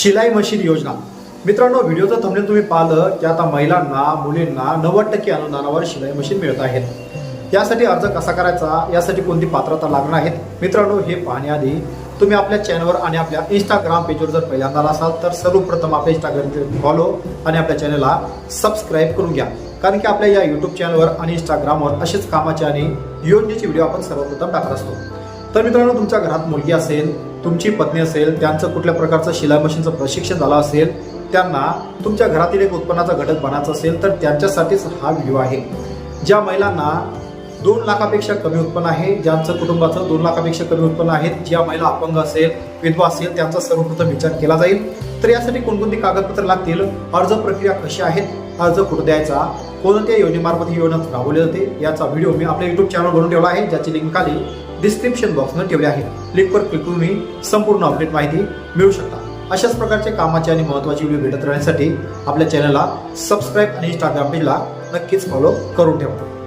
शिलाई मशीन योजना। मित्रांनो, व्हिडिओचं थंबनेल तुम्ही पाहिलं की आता महिलांना मुलींना 90% अनुदानावर शिलाई मशीन मिळत आहेत। यासाठी अर्ज कसा करायचा, यासाठी कोणती पात्रता लागणार आहेत, मित्रांनो हे पाहण्याआधी तुम्ही आपल्या चॅनलवर आणि आपल्या इंस्टाग्राम पेजवर जर पहिल्यांदा असाल तर सर्वप्रथम आपल्या इंस्टाग्राम फॉलो आणि आपल्या चॅनलला सबस्क्राईब करून घ्या, कारण की आपल्या या यूट्यूब चॅनलवर आणि इंस्टाग्रामवर असेच कामाचे आणि योजनेचे व्हिडिओ आपण सर्वप्रथम टाकत असतो। तर मित्रांनो, तुमच्या घरात मुलगी असेल, तुमची पत्नी असेल, त्यांचं कुठल्या प्रकारचं शिलाई मशीनचं प्रशिक्षण झालं असेल, त्यांना तुमच्या घरातील एक उत्पन्नाचा घटक बनायचा असेल तर त्यांच्यासाठीच हा व्हिडिओ आहे। ज्या महिलांना 2 लाखापेक्षा कमी उत्पन्न आहे, ज्यांचं कुटुंबाचं 2 लाखापेक्षा कमी उत्पन्न आहे, ज्या महिला अपंग असेल, विधवा असेल, त्यांचा सर्वप्रथम विचार केला जाईल। तर यासाठी कोणकोणती कागदपत्र लागतील, अर्ज प्रक्रिया कशी आहेत, अर्ज कुठे द्यायचा, कोणत्या योजनेमार्फत ही योजना राबवली जाते, याचा व्हिडिओ मी आपल्या युट्यूब चॅनल बनवून ठेवला आहे, ज्याची लिंक खाली डिस्क्रिप्शन बॉक्समध्ये ठेवली आहे। लिंकवर क्लिक करून ही संपूर्ण अपडेट माहिती मिळू शकता। अशाच प्रकारचे कामाचे आणि महत्त्वाचे व्हिडिओ भेटत राहण्यासाठी आपल्या चॅनलला सबस्क्राईब आणि इंस्टाग्राम पेजला नक्कीच फॉलो करून ठेवा।